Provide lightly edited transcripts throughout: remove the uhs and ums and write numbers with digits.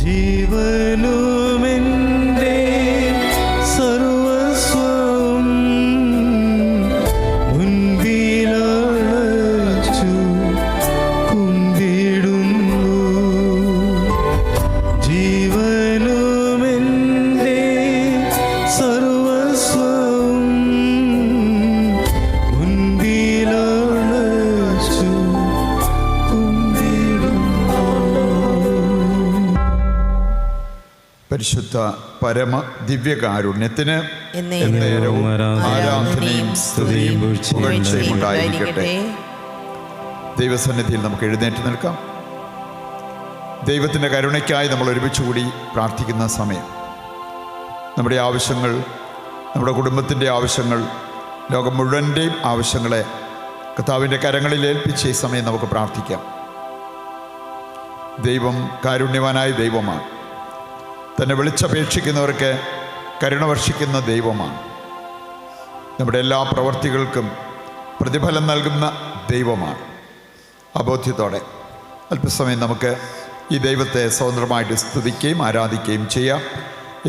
ജീവനുമെൻ്റെ സർവസ്വം മുൻപിലച്ചു കുമ്പിടുന്നു. ജീവനുമെൻ്റെ സർവസ്വം മുൻപിലച്ചു കുമ്പിടുന്നു. പരിശുദ്ധ പരമ ദിവ്യകാരുണ്യത്തിന് എന്നേരവും ആരാധനയും സ്തുതിയും പുകഴ്ചയും ഉണ്ടായിരിക്കട്ടെ. ദൈവസന്നിധിയിൽ നമുക്ക് എഴുന്നേറ്റ് നിൽക്കാം. ദൈവത്തിൻ്റെ കരുണയ്ക്കായി നമ്മൾ ഒരുമിച്ചുകൂടി പ്രാർത്ഥിക്കുന്ന സമയം, നമ്മുടെ ആവശ്യങ്ങൾ, നമ്മുടെ കുടുംബത്തിൻ്റെ ആവശ്യങ്ങൾ, ലോകം മുഴുവൻ്റെയും ആവശ്യങ്ങളെ കർത്താവിൻ്റെ കരങ്ങളിൽ ഏൽപ്പിച്ച് ഈ സമയം നമുക്ക് പ്രാർത്ഥിക്കാം. ദൈവം കാരുണ്യവാനായ ദൈവമാണ്. തന്നെ വിളിച്ചപേക്ഷിക്കുന്നവർക്ക് കരുണ വർഷിക്കുന്ന ദൈവമാണ്. നമ്മുടെ എല്ലാ പ്രവൃത്തികൾക്കും പ്രതിഫലം നൽകുന്ന ദൈവമാണ്. അബോധ്യത്തോടെ അല്പസമയം നമുക്ക് ഈ ദൈവത്തെ സ്വതന്ത്രമായിട്ട് സ്തുതിക്കുകയും ആരാധിക്കുകയും ചെയ്യാം.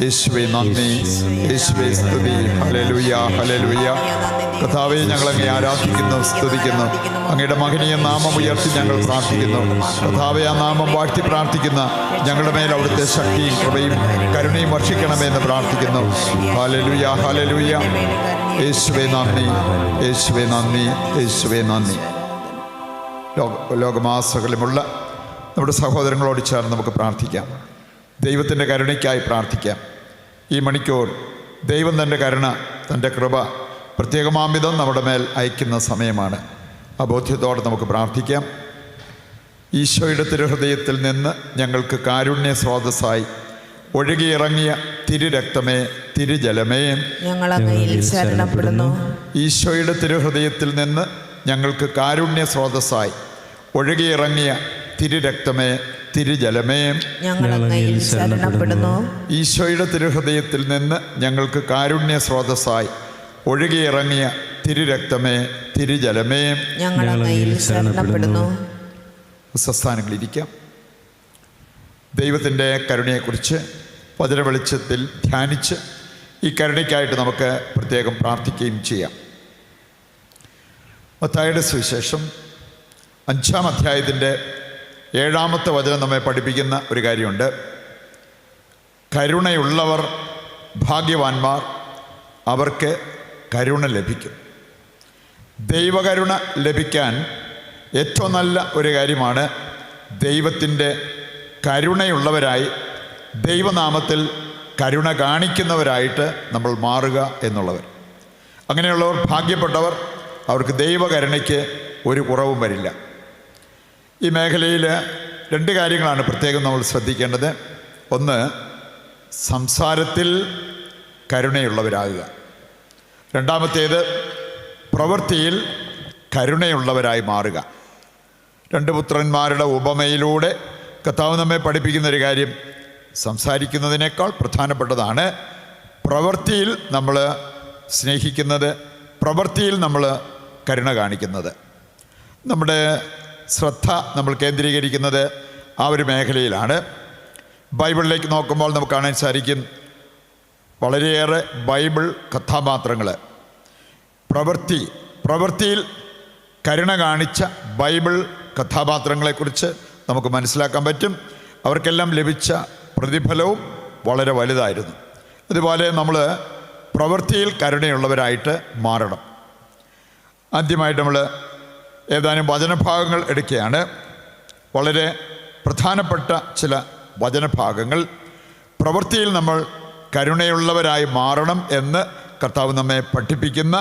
യേശുവേ നന്ദി, യേശുവേ സ്തുതി, ഹല്ലേലൂയ, ഹല്ലേലൂയ. കർത്താവേ, ഞങ്ങളങ്ങേ ആരാധിക്കുന്നു, സ്തുതിക്കുന്നു. അങ്ങയുടെ മഹനീയ നാമം ഉയർത്തി ഞങ്ങൾ പ്രാർത്ഥിക്കുന്നു. കർത്താവേ, ആ നാമം വാഴ്ത്തി പ്രാർത്ഥിക്കുന്ന ഞങ്ങളുടെ മേൽ അവിടുത്തെ ശക്തിയും കൃപയും കരുണയും വർഷിക്കണമെന്ന് പ്രാർത്ഥിക്കുന്നു. Hallelujah, hallelujah. യേശുവേ നന്ദി, യേശുവേ നന്ദി, യേശുവേ നന്ദി. ലോകമാസകലമുള്ള നമ്മുടെ സഹോദരങ്ങളോട് ചേർന്ന് നമുക്ക് പ്രാർത്ഥിക്കാം. ദൈവത്തിൻ്റെ കരുണയ്ക്കായി പ്രാർത്ഥിക്കാം. ഈ മണിക്കൂർ ദൈവം തൻ്റെ കരുണ, തൻ്റെ കൃപ പ്രത്യേകമാംവിധം നമ്മുടെ മേൽ അയക്കുന്ന സമയമാണ്. അബോധ്യത്തോടെ നമുക്ക് പ്രാർത്ഥിക്കാം. ഈശോയുടെ തിരുഹൃദയത്തിൽ നിന്ന് ഞങ്ങൾക്ക് കാരുണ്യ സ്രോതസ്സായി ഒഴുകിയിറങ്ങിയ തിരുരക്തമേ, തിരുജലമേ, ഞങ്ങൾ അങ്ങയിൽ ശരണപ്പെടുന്നു. ഈശോയുടെ തിരുഹൃദയത്തിൽ നിന്ന് ഞങ്ങൾക്ക് കാരുണ്യ സ്രോതസ്സായി ഒഴുകിയിറങ്ങിയ തിരുരക്തമേ, തിരുജലമേ, ഞങ്ങൾ അങ്ങയിൽ ശരണപ്പെടുന്നു. ഈശോയുടെ തിരുഹൃദയത്തിൽ നിന്ന് ഞങ്ങൾക്ക് കാരുണ്യ സ്രോതസ്സായി ഒഴുകിയിറങ്ങിയ തിരുരക്തമേ, തിരുജലമേ, ഞങ്ങൾ അങ്ങയിൽ ശരണപ്പെടുന്നു. സ്വസ്ഥാനങ്ങളിരിക്കാം. ദൈവത്തിൻ്റെ കരുണയെക്കുറിച്ച് വചനവെളിച്ചത്തിൽ ധ്യാനിച്ച് ഈ കരുണയ്ക്കായിട്ട് നമുക്ക് പ്രത്യേകം പ്രാർത്ഥിക്കുകയും ചെയ്യാം. മത്തായിയുടെ സുവിശേഷം 5-ാം അധ്യായത്തിൻ്റെ 7-ാമത്തെ വചനം നമ്മെ പഠിപ്പിക്കുന്ന ഒരു കാര്യമുണ്ട്. കരുണയുള്ളവർ ഭാഗ്യവാന്മാർ, അവർക്ക് കരുണ ലഭിക്കും. ദൈവകരുണ ലഭിക്കാൻ ഏറ്റവും നല്ല ഒരു കാര്യമാണ് ദൈവത്തിൻ്റെ കരുണയുള്ളവരായി, ദൈവനാമത്തിൽ കരുണ കാണിക്കുന്നവരായിട്ട് നമ്മൾ മാറുക എന്നുള്ളവർ. അങ്ങനെയുള്ളവർ ഭാഗ്യപ്പെട്ടവർ. അവർക്ക് ദൈവകരുണയ്ക്ക് ഒരു കുറവും വരില്ല. ഈ മേഖലയിൽ 2 കാര്യങ്ങളാണ് പ്രത്യേകം നമ്മൾ ശ്രദ്ധിക്കേണ്ടത്. ഒന്ന്, സംസാരത്തിൽ കരുണയുള്ളവരാകുക. രണ്ടാമത്തേത്, പ്രവൃത്തിയിൽ കരുണയുള്ളവരായി മാറുക. 2 പുത്രന്മാരുടെ ഉപമയിലൂടെ കർത്താവ് നമ്മെ പഠിപ്പിക്കുന്നൊരു കാര്യം, സംസാരിക്കുന്നതിനേക്കാൾ പ്രധാനപ്പെട്ടതാണ് പ്രവൃത്തിയിൽ നമ്മൾ സ്നേഹിക്കുന്നത്, പ്രവൃത്തിയിൽ നമ്മൾ കരുണ കാണിക്കുന്നത്. നമ്മുടെ ശ്രദ്ധ നമ്മൾ കേന്ദ്രീകരിക്കുന്നത് ആ ഒരു മേഖലയിലാണ്. ബൈബിളിലേക്ക് നോക്കുമ്പോൾ നമുക്ക് കാണാൻ സാധിക്കും വളരെയേറെ ബൈബിൾ കഥാപാത്രങ്ങൾ പ്രവൃത്തിയിൽ കരുണ കാണിച്ച ബൈബിൾ കഥാപാത്രങ്ങളെക്കുറിച്ച് നമുക്ക് മനസ്സിലാക്കാൻ പറ്റും. അവർക്കെല്ലാം ലഭിച്ച പ്രതിഫലവും വളരെ വലുതായിരുന്നു. അതുപോലെ നമ്മൾ പ്രവൃത്തിയിൽ കരുണയുള്ളവരായിട്ട് മാറണം. ആദ്യമായിട്ട് നമ്മൾ ഏതാനും വചനഭാഗങ്ങൾ എടുക്കുകയാണ്. വളരെ പ്രധാനപ്പെട്ട ചില വചനഭാഗങ്ങൾ. പ്രവൃത്തിയിൽ നമ്മൾ കരുണയുള്ളവരായി മാറണം എന്ന് കർത്താവ് നമ്മെ പഠിപ്പിക്കുന്ന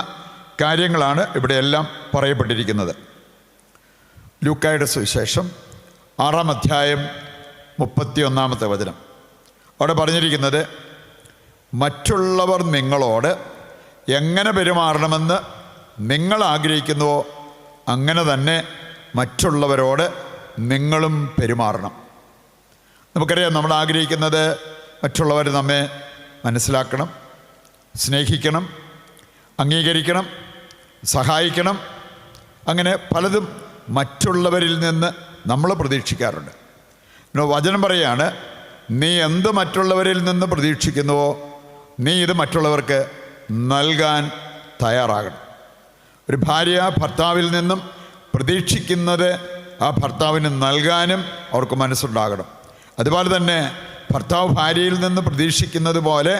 കാര്യങ്ങളാണ് ഇവിടെയെല്ലാം പറയപ്പെട്ടിരിക്കുന്നത്. ലൂക്കായുടെ സുവിശേഷം 6-ാം അധ്യായം 31-ാമത്തെ വചനം. അവിടെ പറഞ്ഞിരിക്കുന്നത്, മറ്റുള്ളവർ നിങ്ങളോട് എങ്ങനെ പെരുമാറണമെന്ന് നിങ്ങൾ ആഗ്രഹിക്കുന്നുവോ അങ്ങനെ തന്നെ മറ്റുള്ളവരോട് നിങ്ങളും പെരുമാറണം. നമുക്കറിയാം, നമ്മൾ ആഗ്രഹിക്കുന്നത് മറ്റുള്ളവർ നമ്മെ മനസ്സിലാക്കണം, സ്നേഹിക്കണം, അംഗീകരിക്കണം, സഹായിക്കണം. അങ്ങനെ പലതും മറ്റുള്ളവരിൽ നിന്ന് നമ്മൾ പ്രതീക്ഷിക്കാറുണ്ട്. വചനം പറയാണ്, നീ എന്ത് മറ്റുള്ളവരിൽ നിന്ന് പ്രതീക്ഷിക്കുന്നുവോ നീ ഇത് മറ്റുള്ളവർക്ക് നൽകാൻ തയ്യാറാകണം. ഒരു ഭാര്യ ഭർത്താവിൽ നിന്നും പ്രതീക്ഷിക്കുന്നത് ആ ഭർത്താവിന് നൽകാനും അവർക്ക് മനസ്സുണ്ടാകണം. അതുപോലെ തന്നെ ഭർത്താവ് ഭാര്യയിൽ നിന്ന് പ്രതീക്ഷിക്കുന്നത് പോലെ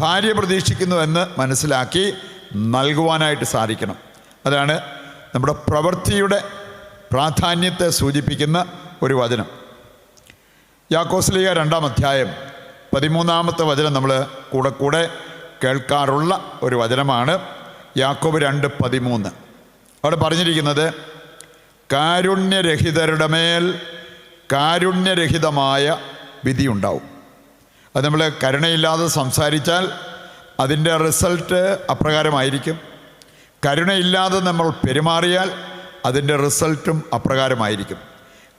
ഭാര്യ പ്രതീക്ഷിക്കുന്നുവെന്ന് മനസ്സിലാക്കി നൽകുവാനായിട്ട് സാധിക്കണം. അതാണ് നമ്മുടെ പ്രവൃത്തിയുടെ പ്രാധാന്യത്തെ സൂചിപ്പിക്കുന്ന ഒരു വചനം. യാക്കോസ്ലീഹ 2-ാം അധ്യായം 13-ാമത്തെ വചനം നമ്മൾ കൂടെ കേൾക്കാറുള്ള ഒരു വചനമാണ്. യാക്കോബ് 2:13. അവിടെ പറഞ്ഞിരിക്കുന്നത് കാരുണ്യരഹിതരുടെ മേൽ കാരുണ്യരഹിതമായ വിധിയുണ്ടാവും. അത് നമ്മൾ കരുണയില്ലാതെ സംസാരിച്ചാൽ അതിൻ്റെ റിസൾട്ട് അപ്രകാരമായിരിക്കും. കരുണയില്ലാതെ നമ്മൾ പെരുമാറിയാൽ അതിൻ്റെ റിസൾട്ടും അപ്രകാരമായിരിക്കും.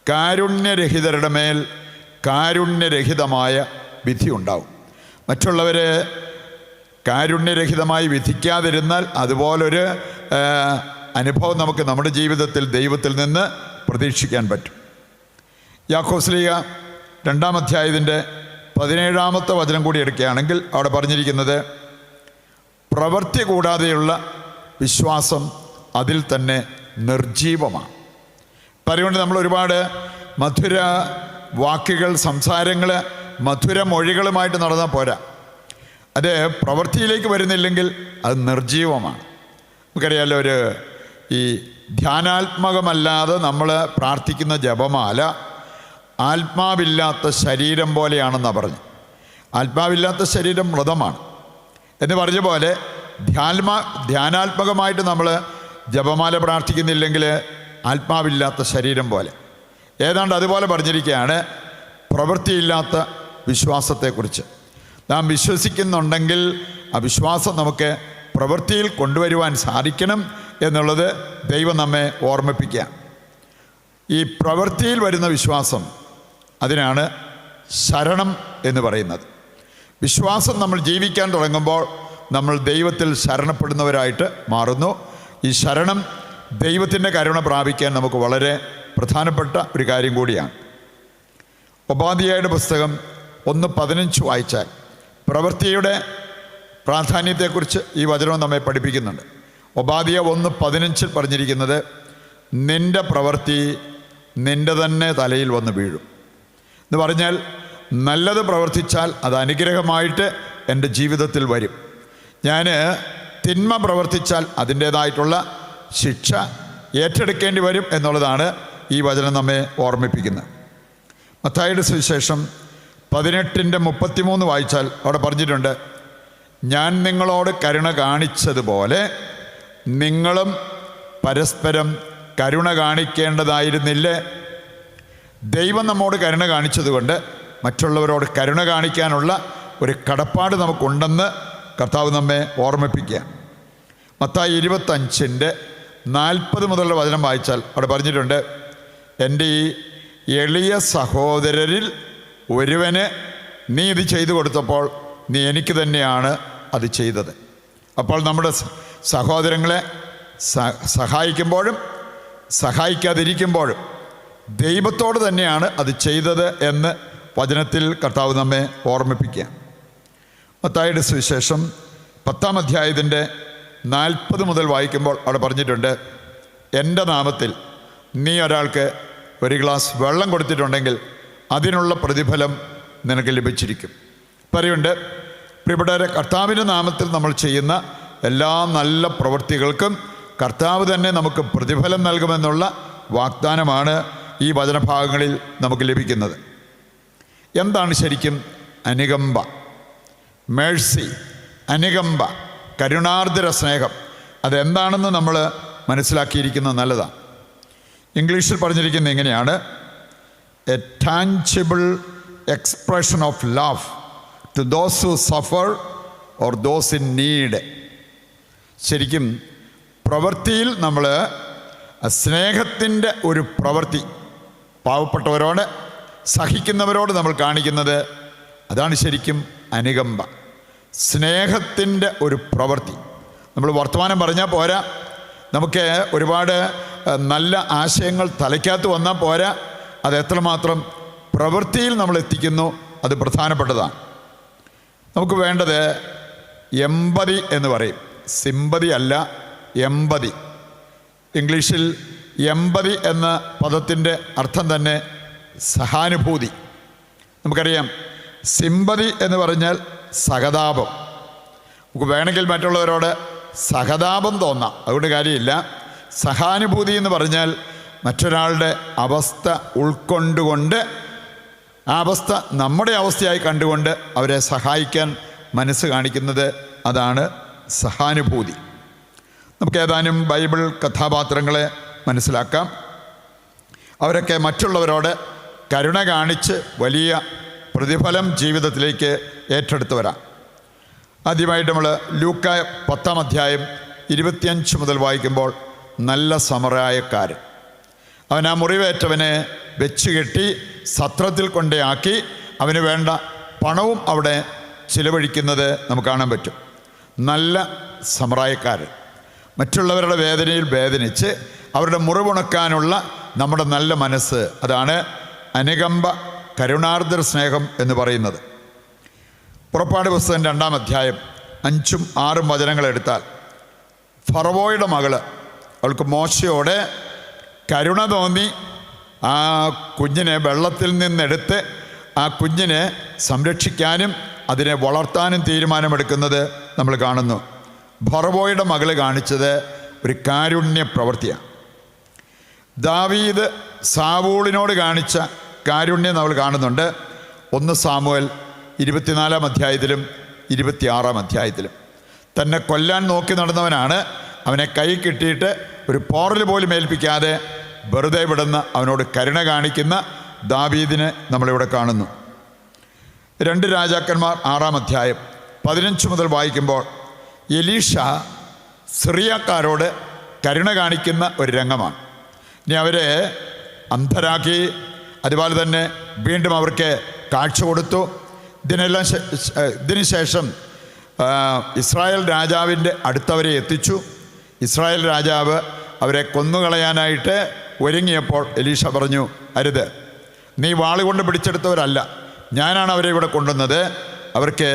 കാരുണ്യരഹിതരുടെ മേൽ കാരുണ്യരഹിതമായ വിധി ഉണ്ടാവും. മറ്റുള്ളവരെ കാരുണ്യരഹിതമായി വിധിക്കാതിരുന്നാൽ അതുപോലൊരു അനുഭവം നമുക്ക് നമ്മുടെ ജീവിതത്തിൽ ദൈവത്തിൽ നിന്ന് പ്രതീക്ഷിക്കാൻ പറ്റും. യാക്കോബ് 2-ാം അധ്യായത്തിൻ്റെ 17-ാമത്തെ വചനം കൂടി എടുക്കുകയാണെങ്കിൽ അവിടെ പറഞ്ഞിരിക്കുന്നത് പ്രവൃത്തി കൂടാതെയുള്ള വിശ്വാസം അതിൽ തന്നെ നിർജീവമാണ്. പറയുകൊണ്ട് നമ്മൾ ഒരുപാട് മധുര വാക്കുകൾ, സംസാരങ്ങൾ, മധുര മൊഴികളുമായിട്ട് നടന്നാൽ പോരാ. അത് പ്രവൃത്തിയിലേക്ക് വരുന്നില്ലെങ്കിൽ അത് നിർജീവമാണ്. നമുക്കറിയാമല്ലോ, ഈ ധ്യാനാത്മകമല്ലാതെ നമ്മൾ പ്രാർത്ഥിക്കുന്ന ജപമാല ആത്മാവില്ലാത്ത ശരീരം പോലെയാണെന്നാണ് പറഞ്ഞു. ആത്മാവില്ലാത്ത ശരീരം മൃതമാണ് എന്ന് പറഞ്ഞ പോലെ ധ്യാനാത്മകമായിട്ട് നമ്മൾ ജപമാല പ്രാർത്ഥിക്കുന്നില്ലെങ്കിൽ ആത്മാവില്ലാത്ത ശരീരം പോലെ. ഏതാണ്ട് അതുപോലെ പറഞ്ഞിരിക്കുകയാണ് പ്രവൃത്തിയില്ലാത്ത വിശ്വാസത്തെക്കുറിച്ച്. നാം വിശ്വസിക്കുന്നുണ്ടെങ്കിൽ ആ വിശ്വാസം നമുക്ക് പ്രവൃത്തിയിൽ കൊണ്ടുവരുവാൻ സാധിക്കണം എന്നുള്ളത് ദൈവം നമ്മെ ഓർമ്മിപ്പിക്കുക. ഈ പ്രവൃത്തിയിൽ വരുന്ന വിശ്വാസം, അതിനാണ് ശരണം എന്ന് പറയുന്നത്. വിശ്വാസം നമ്മൾ ജീവിക്കാൻ തുടങ്ങുമ്പോൾ നമ്മൾ ദൈവത്തിൽ ശരണപ്പെടുന്നവരായിട്ട് മാറുന്നു. ഈ ശരണം ദൈവത്തിൻ്റെ കരുണ പ്രാപിക്കാൻ നമുക്ക് വളരെ പ്രധാനപ്പെട്ട ഒരു കാര്യം കൂടിയാണ്. ഒബാദ്യായുടെ പുസ്തകം 1:15 വായിച്ചാൽ പ്രവൃത്തിയുടെ പ്രാധാന്യത്തെക്കുറിച്ച് ഈ വചനം നമ്മെ പഠിപ്പിക്കുന്നുണ്ട്. ഒബാദ്യ 1:15 പറഞ്ഞിരിക്കുന്നത് നിൻ്റെ പ്രവൃത്തി നിൻ്റെ തന്നെ തലയിൽ വന്ന് വീഴും എന്ന് പറഞ്ഞാൽ, നല്ലത് പ്രവർത്തിച്ചാൽ അത് അനുഗ്രഹമായിട്ട് എൻ്റെ ജീവിതത്തിൽ വരും. ഞാൻ തിന്മ പ്രവർത്തിച്ചാൽ അതിൻ്റേതായിട്ടുള്ള ശിക്ഷ ഏറ്റെടുക്കേണ്ടി വരും എന്നുള്ളതാണ് ഈ വചനം നമ്മെ ഓർമ്മിപ്പിക്കുന്നത്. മത്തായിയുടെ സുവിശേഷം 18:33 വായിച്ചാൽ അവിടെ പറഞ്ഞിട്ടുണ്ട്, ഞാൻ നിങ്ങളോട് കരുണ കാണിച്ചതുപോലെ നിങ്ങളും പരസ്പരം കരുണ കാണിക്കേണ്ടതായിരുന്നില്ലേ? ദൈവം നമ്മോട് കരുണ കാണിച്ചതുകൊണ്ട് മറ്റുള്ളവരോട് കരുണ കാണിക്കാനുള്ള ഒരു കടപ്പാട് നമുക്കുണ്ടെന്ന് കർത്താവ് നമ്മെ ഓർമ്മിപ്പിക്കുക. മത്തായി 25:40 മുതലുള്ള വചനം വായിച്ചാൽ അവിടെ പറഞ്ഞിട്ടുണ്ട്, എൻ്റെ ഈ എളിയ സഹോദരരിൽ ഒരുവന് നീ ഇത് ചെയ്തു കൊടുത്തപ്പോൾ നീ എനിക്ക് തന്നെയാണ് അത് ചെയ്തത്. അപ്പോൾ നമ്മുടെ സഹോദരങ്ങളെ സഹായിക്കുമ്പോഴും സഹായിക്കാതിരിക്കുമ്പോഴും ദൈവത്തോട് തന്നെയാണ് അത് ചെയ്തത് എന്ന് വചനത്തിൽ കർത്താവ് നമ്മെ ഓർമ്മിപ്പിക്കുക. മത്തായിയുടെ സുവിശേഷം 10-ാം അധ്യായത്തിൻ്റെ 40 മുതൽ വായിക്കുമ്പോൾ അവിടെ പറഞ്ഞിട്ടുണ്ട്, എൻ്റെ നാമത്തിൽ നീ ഒരാൾക്ക് ഒരു ഗ്ലാസ് വെള്ളം കൊടുത്തിട്ടുണ്ടെങ്കിൽ അതിനുള്ള പ്രതിഫലം നിനക്ക് ലഭിച്ചിരിക്കും. പറയുണ്ട്, പ്രിയപ്പെട്ടവരെ, കർത്താവിൻ്റെ നാമത്തിൽ നമ്മൾ ചെയ്യുന്ന എല്ലാ നല്ല പ്രവൃത്തികൾക്കും കർത്താവ് തന്നെ നമുക്ക് പ്രതിഫലം നൽകുമെന്നുള്ള വാഗ്ദാനമാണ് ഈ വചനഭാഗങ്ങളിൽ നമുക്ക് ലഭിക്കുന്നത്. എന്താണ് ശരിക്കും അനുകമ്പ? മേഴ്സി, അനുകമ്പ, കരുണാർദ്ര സ്നേഹം, അതെന്താണെന്ന് നമ്മൾ മനസ്സിലാക്കിയിരിക്കുന്നത് നല്ലതാണ്. ഇംഗ്ലീഷിൽ പറഞ്ഞിരിക്കുന്നത് എങ്ങനെയാണ്? A tangible expression of love to those who suffer or those in need. ശരിക്കും പ്രവൃത്തിയിൽ നമ്മൾ സ്നേഹത്തിൻ്റെ ഒരു പ്രവൃത്തി പാവപ്പെട്ടവരോട്, സഹിക്കുന്നവരോട് നമ്മൾ കാണിക്കുന്നത്, അതാണ് ശരിക്കും അനുകമ്പ. സ്നേഹത്തിൻ്റെ ഒരു പ്രവൃത്തി. നമ്മൾ വർത്തമാനം പറഞ്ഞാൽ പോരാ, നമുക്ക് ഒരുപാട് നല്ല ആശയങ്ങൾ തലയ്ക്കകത്ത് വന്നാൽ പോരാ, അത് എത്രമാത്രം പ്രവൃത്തിയിൽ നമ്മൾ എത്തിക്കുന്നു അത് പ്രധാനപ്പെട്ടതാണ്. നമുക്ക് വേണ്ടത് എമ്പതി എന്ന് പറയും, സിമ്പതി അല്ല, എമ്പതി. ഇംഗ്ലീഷിൽ എമ്പതി എന്ന പദത്തിൻ്റെ അർത്ഥം തന്നെ സഹാനുഭൂതി. നമുക്കറിയാം, സിമ്പതി എന്ന് പറഞ്ഞാൽ സഹതാപം. നമുക്ക് വേണമെങ്കിൽ മറ്റുള്ളവരോട് സഹതാപം തോന്നാം, അതുകൊണ്ട് കാര്യമില്ല. സഹാനുഭൂതി എന്ന് പറഞ്ഞാൽ മറ്റൊരാളുടെ അവസ്ഥ ഉൾക്കൊണ്ടുകൊണ്ട്, ആ അവസ്ഥ നമ്മുടെ അവസ്ഥയായി കണ്ടുകൊണ്ട് അവരെ സഹായിക്കാൻ മനസ്സ് കാണിക്കുന്നത്, അതാണ് സഹാനുഭൂതി. നമുക്ക് ഏതാനും ബൈബിൾ കഥാപാത്രങ്ങളെ മനസ്സിലാക്കാം. അവരൊക്കെ മറ്റുള്ളവരോട് കരുണ കാണിച്ച് വലിയ പ്രതിഫലം ജീവിതത്തിലേക്ക് ഏറ്റെടുത്തവരാണ്. ആദ്യമായിട്ട് നമ്മൾ ലൂക്ക 10-ാം അധ്യായം 25 മുതൽ വായിക്കുമ്പോൾ, നല്ല സമറായക്കാരൻ. അവൻ ആ മുറിവേറ്റവനെ വെച്ച് കെട്ടി സത്രത്തിൽ കൊണ്ടേയാക്കി അവന് വേണ്ട പണവും അവിടെ ചിലവഴിക്കുന്നത് നമുക്ക് കാണാൻ പറ്റും. നല്ല സമറായക്കാരൻ, മറ്റുള്ളവരുടെ വേദനയിൽ വേദനിച്ച് അവരുടെ മുറിവുണക്കാനുള്ള നമ്മുടെ നല്ല മനസ്സ്, അതാണ് അനുകമ്പ, കരുണാർദ്ര സ്നേഹം എന്ന് പറയുന്നത്. പുറപ്പാട് പുസ്തകം 2-ാം അധ്യായം 5-ഉം 6-ഉം വചനങ്ങളെടുത്താൽ, ഫറവോയുടെ മകള് അവൾക്ക് മോശയോട് കരുണ തോന്നി ആ കുഞ്ഞിനെ വെള്ളത്തിൽ നിന്നെടുത്ത് ആ കുഞ്ഞിനെ സംരക്ഷിക്കാനും അതിനെ വളർത്താനും തീരുമാനമെടുക്കുന്നത് നമ്മൾ കാണുന്നു. ഫറവോയുടെ മകള് കാണിച്ചത് ഒരു കാരുണ്യ പ്രവൃത്തിയാണ്. ദാവീദ് സാവൂളിനോട് കാണിച്ച കാരുണ്യം നമ്മൾ കാണുന്നുണ്ട്. 1 സാമുവേൽ 24-ാം അധ്യായത്തിലും 26-ാം അധ്യായത്തിലും. തന്നെ കൊല്ലാൻ നോക്കി നടന്നവനാണ്, അവനെ കൈ കിട്ടിയിട്ട് ഒരു പോറൽ പോലും ഏൽപ്പിക്കാതെ വെറുതെ വിടുന്ന, അവനോട് കരുണ കാണിക്കുന്ന ദാവീദിനെ നമ്മളിവിടെ കാണുന്നു. 2 രാജാക്കന്മാർ 6-ാം അധ്യായം 15 മുതൽ വായിക്കുമ്പോൾ, എലീഷ സിറിയക്കാരോട് കരുണ കാണിക്കുന്ന ഒരു രംഗമാണ്. ഇനി അവരെ അന്ധരാക്കി, അതുപോലെ തന്നെ വീണ്ടും അവർക്ക് കാഴ്ച കൊടുത്തു. ഇതിന് ശേഷം ഇസ്രായേൽ രാജാവിൻ്റെ അടുത്തവരെ എത്തിച്ചു. ഇസ്രായേൽ രാജാവ് അവരെ കൊന്നുകളയാനായിട്ട് ഒരുങ്ങിയപ്പോൾ എലീഷ പറഞ്ഞു, അരുത്, നീ വാളുകൊണ്ട് പിടിച്ചെടുത്തവരല്ല, ഞാനാണ് അവരെ ഇവിടെ കൊണ്ടുവന്നത്, അവർക്ക്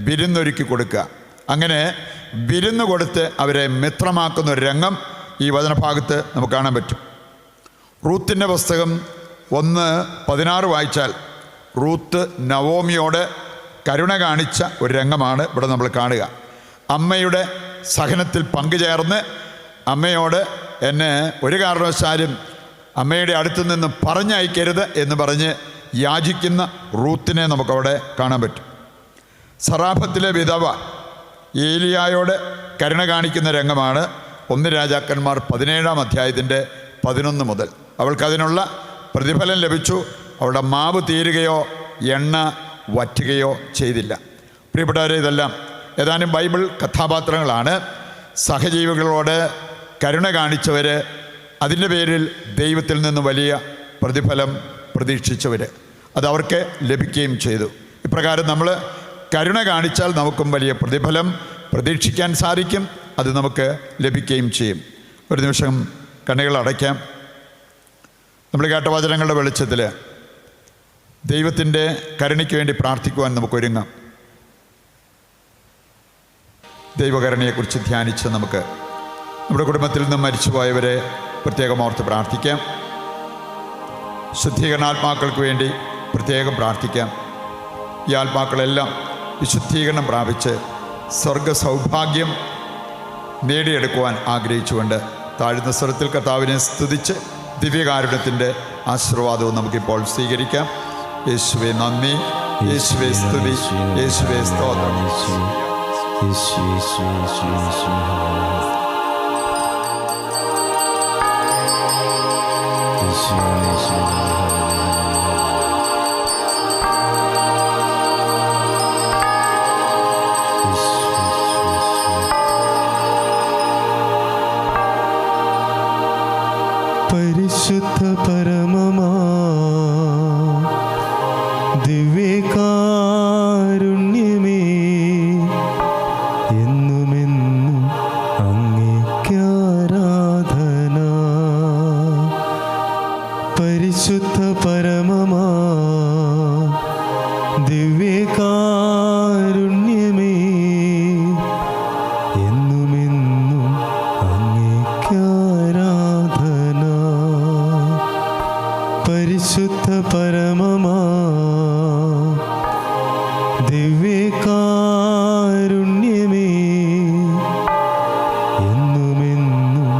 വിരുന്നൊരുക്കി കൊടുക്കുക. അങ്ങനെ വിരുന്ന് കൊടുത്ത് അവരെ മിത്രമാക്കുന്ന ഒരു രംഗം ഈ വചനഭാഗത്ത് നമുക്ക് കാണാൻ പറ്റും. റൂത്തിൻ്റെ പുസ്തകം 1:16 വായിച്ചാൽ, റൂത്ത് നവോമിയോട് കരുണ കാണിച്ച ഒരു രംഗമാണ് ഇവിടെ നമ്മൾ കാണുക. അമ്മയുടെ സഹനത്തിൽ പങ്കുചേർന്ന് അമ്മയോട് എന്നെ ഒരു കാരണവശാലും അമ്മയുടെ അടുത്തു നിന്ന് പറഞ്ഞയക്കരുത് എന്ന് പറഞ്ഞ് യാചിക്കുന്ന റൂത്തിനെ നമുക്കവിടെ കാണാൻ പറ്റും. സറാഫത്തിലെ വിധവ ഏലിയായോട് കരുണ കാണിക്കുന്ന രംഗമാണ് 1 രാജാക്കന്മാർ 17-ാം അധ്യായത്തിൻ്റെ 11 മുതൽ. അവൾക്കതിനുള്ള പ്രതിഫലം ലഭിച്ചു. അവളുടെ മാവ് തീരുകയോ എണ്ണ വറ്റുകയോ ചെയ്തില്ല. പ്രിയപ്പെട്ടവരെ, ഇതെല്ലാം ഏതാനും ബൈബിൾ കഥാപാത്രങ്ങളാണ്. സഹജീവികളോട് കരുണ കാണിച്ചവർ, അതിൻ്റെ പേരിൽ ദൈവത്തിൽ നിന്ന് വലിയ പ്രതിഫലം പ്രതീക്ഷിച്ചവർ, അതവർക്ക് ലഭിക്കുകയും ചെയ്തു. ഇപ്രകാരം നമ്മൾ കരുണ കാണിച്ചാൽ നമുക്കും വലിയ പ്രതിഫലം പ്രതീക്ഷിക്കാൻ സാധിക്കും, അത് നമുക്ക് ലഭിക്കുകയും ചെയ്യും. ഒരു നിമിഷം കണ്ണുകൾ അടയ്ക്കാം. നമ്മൾ കേട്ട വചനങ്ങളുടെ വെളിച്ചത്തിൽ ദൈവത്തിൻ്റെ കരുണയ്ക്ക് വേണ്ടി പ്രാർത്ഥിക്കുവാൻ നമുക്കൊരുങ്ങാം. ദൈവകരുണയെക്കുറിച്ച് ധ്യാനിച്ച് നമുക്ക് നമ്മുടെ കുടുംബത്തിൽ നിന്നും മരിച്ചുപോയവരെ പ്രത്യേകം ഓർത്ത് പ്രാർത്ഥിക്കാം. ശുദ്ധീകരണാത്മാക്കൾക്ക് വേണ്ടി പ്രത്യേകം പ്രാർത്ഥിക്കാം. ഈ ആത്മാക്കളെല്ലാം വിശുദ്ധീകരണം പ്രാപിച്ച് സ്വർഗ സൗഭാഗ്യം നേടിയെടുക്കുവാൻ ആഗ്രഹിച്ചുകൊണ്ട് താഴ്ന്ന സ്വരത്തിൽ കർത്താവിനെ സ്തുതിച്ച് ദിവ്യകാരുണ്യത്തിൻ്റെ ആശീർവാദവും നമുക്കിപ്പോൾ സ്വീകരിക്കാം. യേശുവേ നന്ദി, യേശുവേ സ്തുതി, യേശുവേ സ്തോത്രം. പരിശുദ്ധ പരമമാ ദിവ്യകാരുണ്യമേ, എന്നുമെന്നും അങ്ങേയ്ക്കാരാധന. ദിവ്യകാരുണ്യമേ എന്നുമെന്നും അങ്ങേക്കാരാധന. പരിശുദ്ധ പരമമാ ദിവ്യകാരുണ്യമേ എന്നുമെന്നും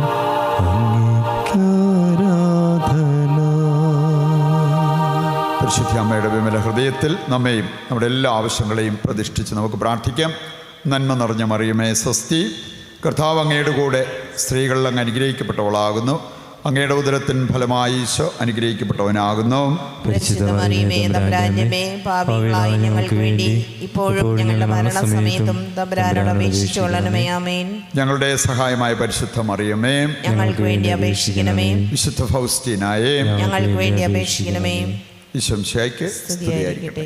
അങ്ങേക്കാരാധന. പരിശുദ്ധ അമ്മയുടെ വിമല ഹൃദയത്തിൽ നമ്മെയും നമ്മുടെ എല്ലാ ആവശ്യങ്ങളെയും പ്രതിഷ്ഠിച്ച് നമുക്ക് പ്രാർത്ഥിക്കാം. നന്മ നിറഞ്ഞ മറിയമേ സ്വസ്തി, കർത്താവ് അങ്ങയുടെ കൂടെ സ്ത്രീകൾ അങ്ങ് അനുഗ്രഹിക്കപ്പെട്ടവളാകുന്നു. അങ്ങയുടെ ഉദരത്തിൻ ഫലമായി ഈശോ അനുഗ്രഹിക്കപ്പെട്ടവനാകുന്നു. പരിശുദ്ധ മറിയമേ തമ്പുരാന്റെ അമ്മേ, പാപികളായ ഞങ്ങൾക്ക് വേണ്ടി ഇപ്പോഴും ഞങ്ങളുടെ മരണസമയത്തും തമ്പുരാനോട് അപേക്ഷിച്ചുകൊള്ളണമേ. ആമേൻ. ഞങ്ങളുടെ സഹായമായ പരിശുദ്ധ മറിയമേ, ഞങ്ങൾക്ക് വേണ്ടി അപേക്ഷിക്കണമേ. വിശുദ്ധ ഫൗസ്റ്റീനായേ, ഞങ്ങൾക്ക് വേണ്ടി അപേക്ഷിക്കണമേ. ഈശോ മിശിഹായ്ക്ക് സ്തുതിയായിരിക്കട്ടെ. സ്തുതിയായിരിക്കട്ടെ.